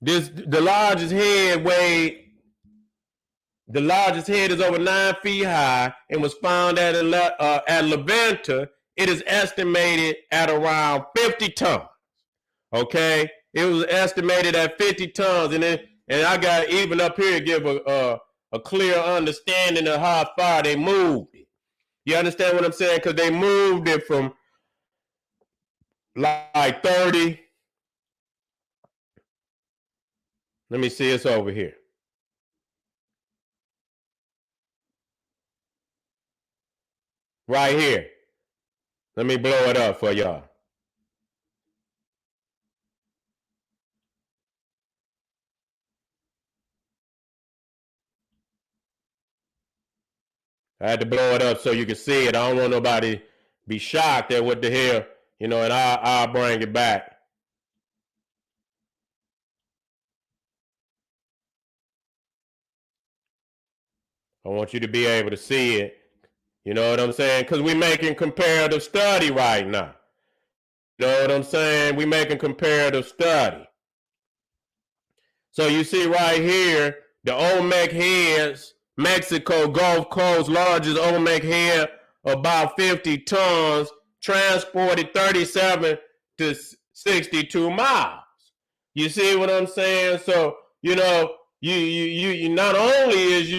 The largest head is over 9 feet high and was found at Levanta. It is estimated at around 50 tons. Okay, it was estimated at 50 tons, and I got even up here to give a clear understanding of how far they moved it. You understand what I'm saying? Because they moved it from like 30. Let me see, it's over here. Right here. Let me blow it up for y'all. I had to blow it up so you can see it. I don't want nobody to be shocked at what the hell, and I'll bring it back. I want you to be able to see it. You know what I'm saying? Because we're making comparative study right now. You know what I'm saying? We're making comparative study. So you see right here, the Olmec heads, Mexico Gulf Coast, largest Olmec head, about 50 tons, transported 37 to 62 miles. You see what I'm saying? So, you not only is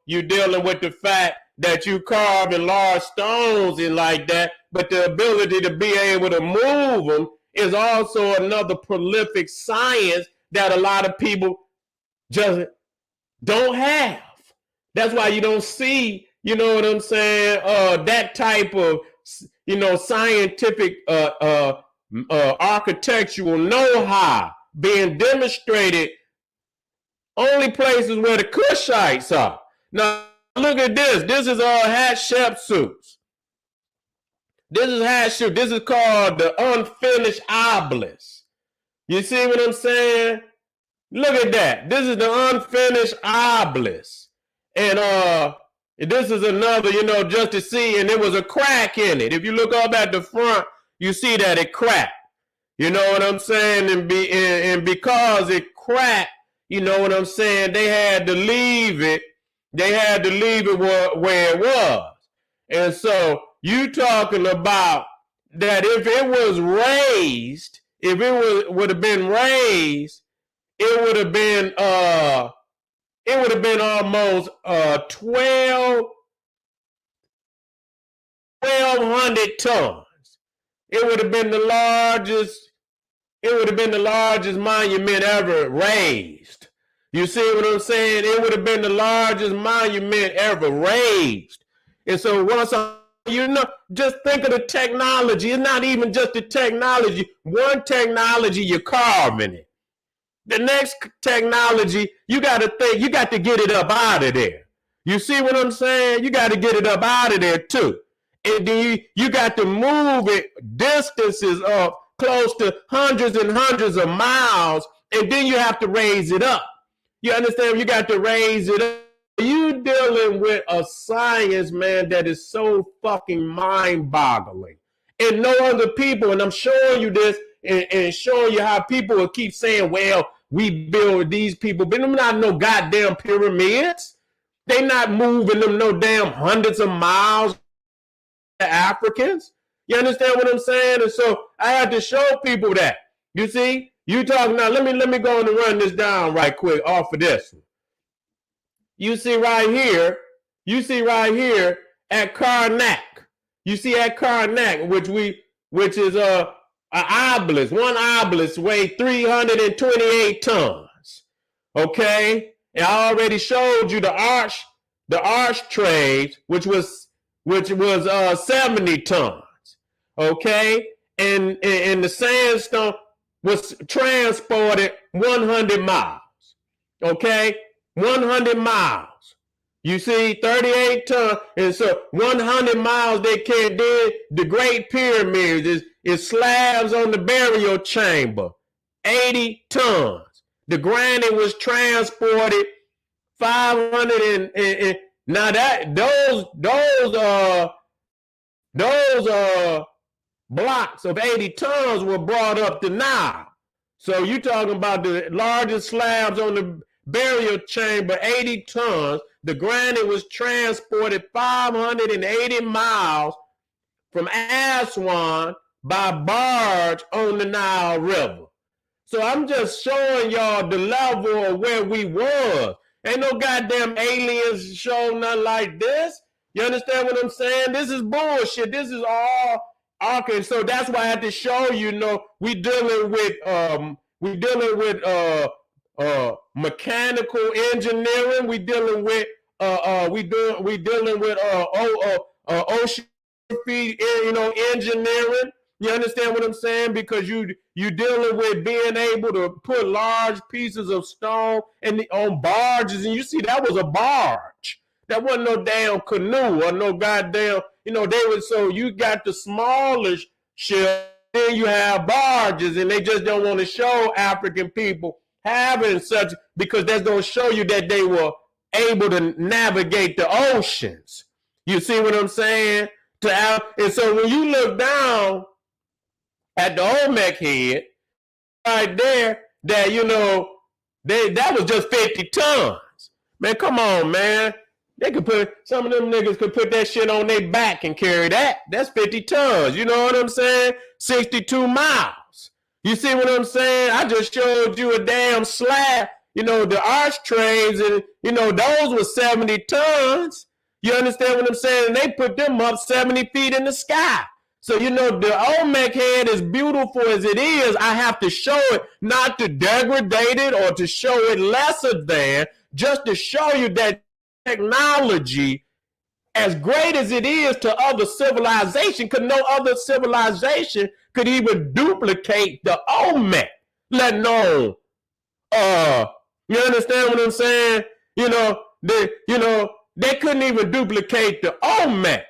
you're dealing with the fact that you carving large stones and like that, but the ability to be able to move them is also another prolific science that a lot of people just don't have. That's why you don't see, you know what I'm saying, that type of, scientific architectural know-how being demonstrated only places where the Kushites are. Now, look at this. This is Hatshepsut. This is Hatshepsut. This is called the unfinished obelisk. You see what I'm saying? Look at that. This is the unfinished obelisk. And this is another, just to see, and there was a crack in it. If you look up at the front, you see that it cracked. You know what I'm saying? And because it cracked, you know what I'm saying, they had to leave it. They had to leave it where it was. And so you talking about that if it was raised, if it would have been raised, it would have been almost 1,200 tons. It would have been the largest monument ever raised. You see what I'm saying? It would have been the largest monument ever raised. And so just think of the technology. It's not even just the technology. One technology, you're carving it. The next technology, you got to think, you got to get it up out of there. You see what I'm saying? You got to get it up out of there too. And then you got to move it distances of close to hundreds and hundreds of miles, and then you have to raise it up. You understand? You got to raise it up. You dealing with a science, man, that is so fucking mind-boggling. And no other people, and I'm showing you this and showing you how people will keep saying, well, we build these people, but them not no goddamn pyramids. They not moving them no damn hundreds of miles to Africans. You understand what I'm saying? And so I had to show people that. You see? You talking now, let me go and run this down right quick off of this one. You see right here at Karnak. You see at Karnak, which is an obelisk. One obelisk weighed 328 tons. Okay? And I already showed you the architraves, which was 70 tons. Okay? And the sandstone was transported 100 miles. Okay? 100 miles. You see, 38 tons. And so 100 miles they can't do. The Great Pyramids is slabs on the burial chamber. 80 tons. The granite was transported 500 and now that those blocks of 80 tons were brought up the Nile. So you talking about the largest slabs on the burial chamber, 80 tons. The granite was transported 580 miles from Aswan by barge on the Nile River. So I'm just showing y'all the level of where we was. Ain't no goddamn aliens show nothing like this. You understand what I'm saying? This is bullshit. This is all okay. So that's why I had to show you. We dealing with mechanical engineering. We dealing with ocean engineering. You understand what I'm saying? Because you dealing with being able to put large pieces of stone on barges, and you see that was a barge. That wasn't no damn canoe or no goddamn. So you got the smallest ship, then you have barges, and they just don't want to show African people having such, because that's gonna show you that they were able to navigate the oceans. You see what I'm saying? And so when you look down at the Olmec head, right there, that that was just 50 tons. Man, come on, man. Some of them niggas could put that shit on their back and carry that. That's 50 tons. You know what I'm saying? 62 miles. You see what I'm saying? I just showed you a damn slab. The arch trains, and those were 70 tons. You understand what I'm saying? And they put them up 70 feet in the sky. So, the Olmec head, as beautiful as it is, I have to show it, not to degrade it or to show it lesser than, just to show you that technology, as great as it is to other civilization, because no other civilization could even duplicate the Olmec, let alone, you understand what I'm saying? They couldn't even duplicate the Olmec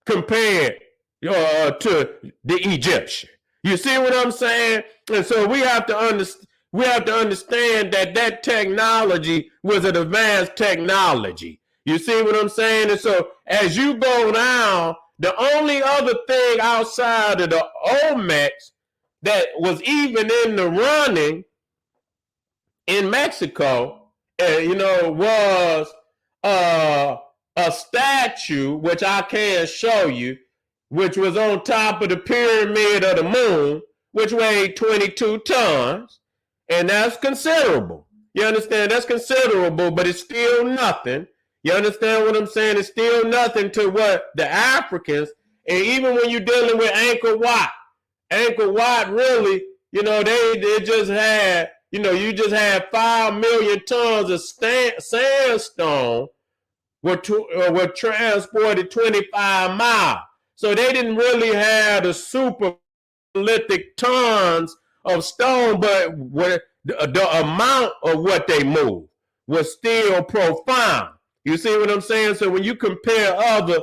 compared to the Egyptian. You see what I'm saying? And so we have to understand that technology was an advanced technology. You see what I'm saying? And so as you go down, the only other thing outside of the Olmecs that was even in the running in Mexico, was a statue, which I can show you, which was on top of the pyramid of the moon, which weighed 22 tons. And that's considerable. You understand? That's considerable, but it's still nothing. You understand what I'm saying? It's still nothing to what the Africans, and even when you're dealing with Angkor Wat really, they just had, you just had 5 million tons of sandstone were transported 25 miles. So they didn't really have the super lithic tons of stone, but the amount of what they moved was still profound. You see what I'm saying? So when you compare other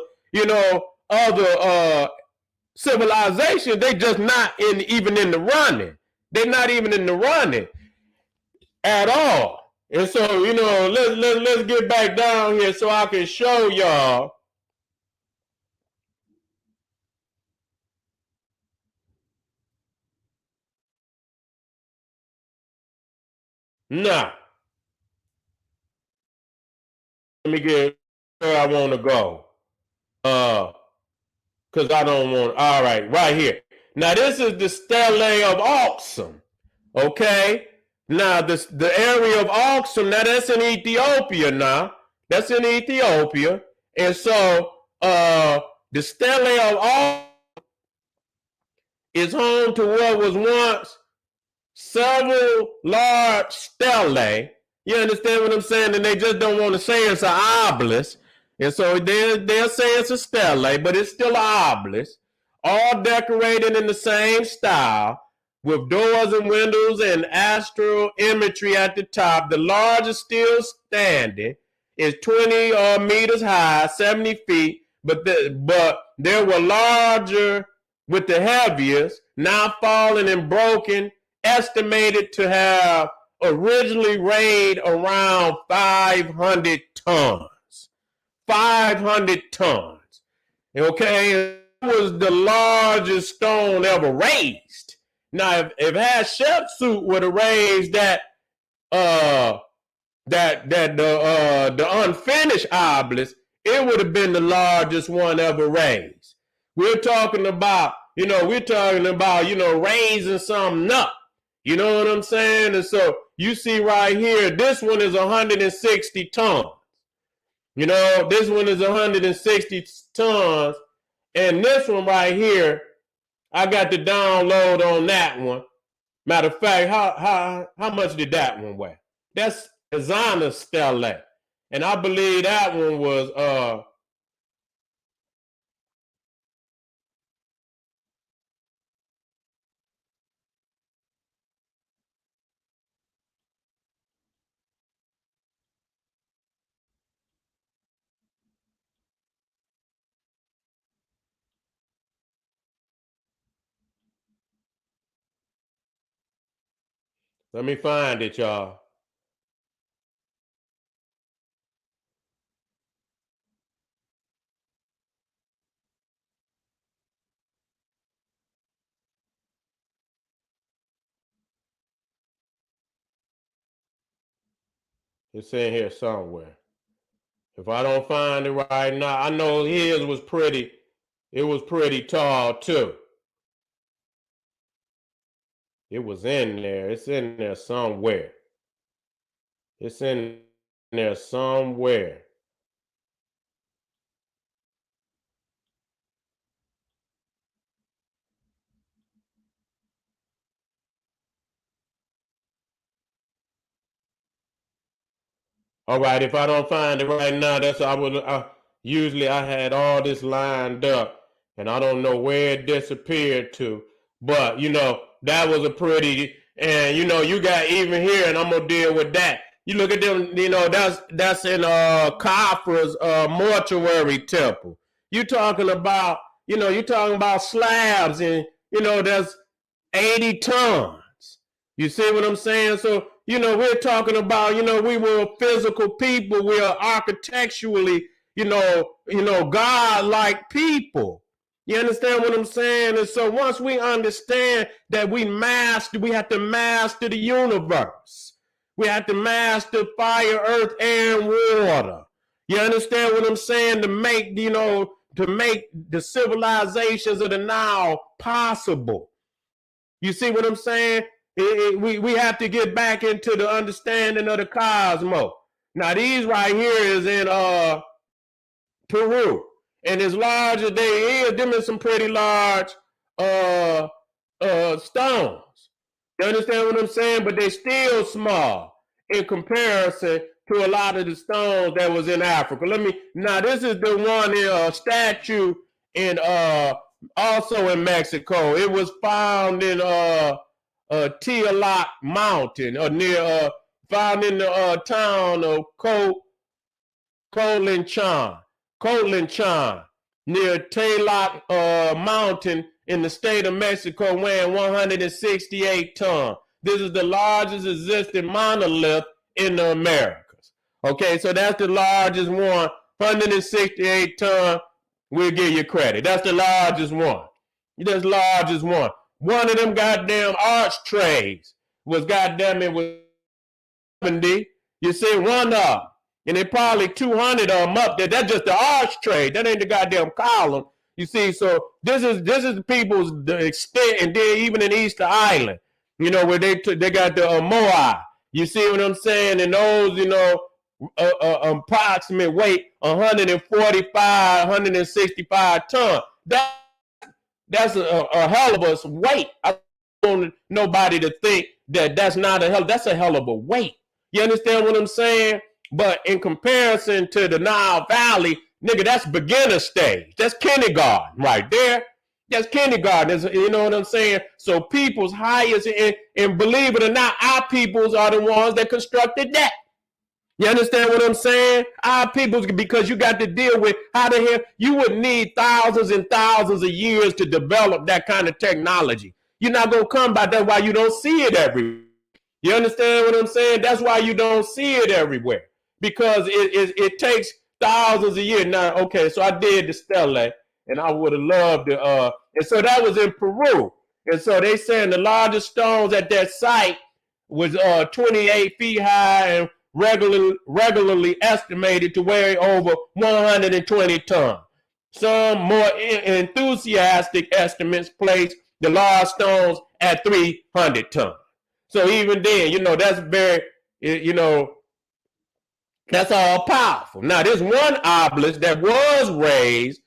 civilizations, they just not even in the running. They're not even in the running at all. And so, let's get back down here so I can show y'all. Now, let me get where I want to go. Because I don't want, all right here. Now, this is the Stele of Aksum. Okay? Now, the area of Aksum, now that's in Ethiopia now. That's in Ethiopia. And so, the Stele of Aksum is home to what was once several large stelae. You understand what I'm saying? And they just don't want to say it's an obelisk. And so they'll say it's a stele, but it's still an obelisk, all decorated in the same style, with doors and windows and astral imagery at the top. The largest still standing is 20 meters high, 70 feet, but there were larger with the heaviest, now fallen and broken, estimated to have originally weighed around 500 tons. 500 tons. Okay, it was the largest stone ever raised. Now, if Hatshepsut would have raised uh the unfinished obelisk, it would have been the largest one ever raised. We're talking about, raising something up. You know what I'm saying? And so you see right here, this one is 160 tons. This one is 160 tons. And this one right here, I got the download on that one. Matter of fact, how much did that one weigh? That's Zana Stella. And I believe that one was let me find it, y'all. It's in here somewhere. If I don't find it right now, I know his was pretty, it was pretty tall too. It was in there. It's in there somewhere. It's in there somewhere. All right, if I don't find it right now, that's usually I had all this lined up, and I don't know where it disappeared to. But that was a pretty, and you got even here, and I'm gonna deal with that. You look at them, that's in Khafra's mortuary temple. You talking about slabs, and that's 80 tons. You see what I'm saying? So, we're talking about, we were physical people. We are architecturally, God-like people. You understand what I'm saying? And so once we understand that we have to master the universe. We have to master fire, earth, and water. You understand what I'm saying? To make the civilizations of the now possible. You see what I'm saying? We have to get back into the understanding of the cosmos. Now these right here is in Peru, and as large as they is, them is some pretty large uh stones. You understand what I'm saying? But they still small in comparison to a lot of the stones that was in Africa. Now this is the one in a statue in also in Mexico. It was found in Tiamat Mountain, or found in the town of Colinchon, near Tiamat Mountain in the state of Mexico, weighing 168 tons. This is the largest existing monolith in the Americas. Okay, so that's the largest one, 168 tons. We'll give you credit. That's the largest one. That's the largest one. One of them goddamn arch trays was goddamn it was 70. You see, one up. And they probably 200 of them up there. That's just the arch tray. That ain't the goddamn column. You see, so this is the people's the extent, and then even in Easter Island, where they got the Moai. You see what I'm saying? And those, approximate weight 145, 165 tons. That's a hell of a weight. I don't want nobody to think that that's not that's a hell of a weight. You understand what I'm saying? But in comparison to the Nile Valley, nigga, that's beginner stage. That's kindergarten right there. That's kindergarten. You know what I'm saying? So people's highest, and believe it or not, our peoples are the ones that constructed that. You understand what I'm saying? Our peoples, because you got to deal with how the hell you would need thousands and thousands of years to develop that kind of technology. You're not gonna come by. That's why you don't see it everywhere. You understand what I'm saying? That's why you don't see it everywhere, because it takes thousands of years. Now, okay, so I did the stele, and I would have loved to. And so that was in Peru, And so they saying the largest stones at that site was 28 feet high and regularly estimated to weigh over 120 tons. Some more enthusiastic estimates place the large stones at 300 tons. So even then, that's very, you know, that's all powerful. Now, this one obelisk that was raised,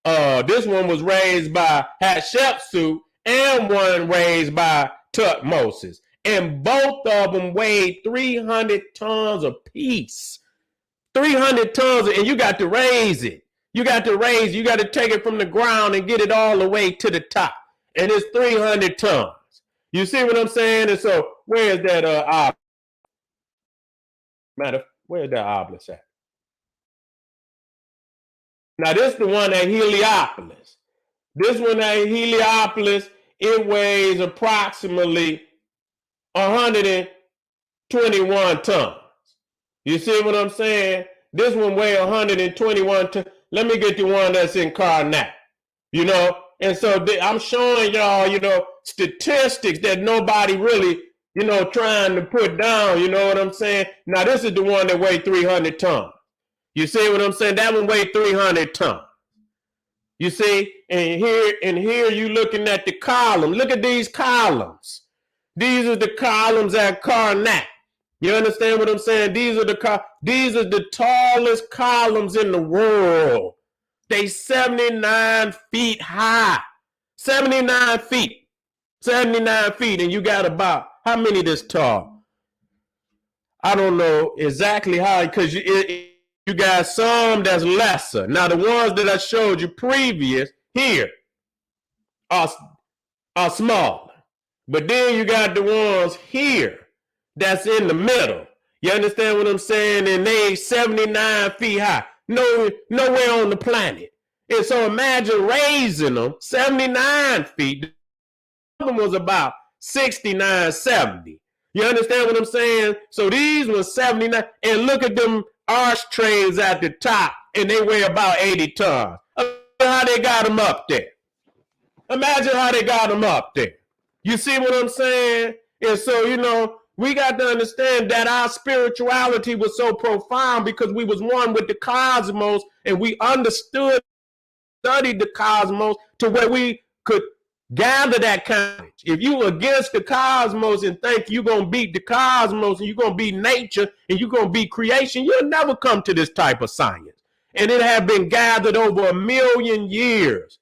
this one was raised by Hatshepsut and one raised by Tutmosis. And both of them weighed 300 tons apiece. 300 tons, and you got to raise it. You got to take it from the ground and get it all the way to the top. And it's 300 tons. You see what I'm saying? And so, where's that obelisk? Where's that obelisk at? Now, this is the one at Heliopolis. This one at Heliopolis, it weighs approximately 121 tons. You see what I'm saying? This one weighs 121 tons. Let me get the one that's in Karnak. And so I'm showing y'all, statistics that nobody really, trying to put down. You know what I'm saying? Now, this is the one that weighs 300 tons. You see what I'm saying? That one weighs 300 tons. You see? And here you looking at the column. Look at these columns. These are the columns at Karnak. You understand what I'm saying? These are the tallest columns in the world. They 79 feet high. 79 feet. 79 feet. And you got about, how many this tall? I don't know exactly how, because you got some that's lesser. Now, the ones that I showed you previous here are smaller. But then you got the ones here that's in the middle. You understand what I'm saying? And they 79 feet high. Nowhere on the planet. And so imagine raising them 79 feet. The other was about 69, 70. You understand what I'm saying? So these were 79. And look at them archtrays at the top. And they weigh about 80 tons. Imagine how they got them up there. Imagine how they got them up there. You see what I'm saying? And so, we got to understand that our spirituality was so profound because we was one with the cosmos and we studied the cosmos to where we could gather that knowledge. If you against the cosmos and think you're going to beat the cosmos and you're going to beat nature and you're going to beat creation, you'll never come to this type of science. And it had been gathered over 1,000,000 years.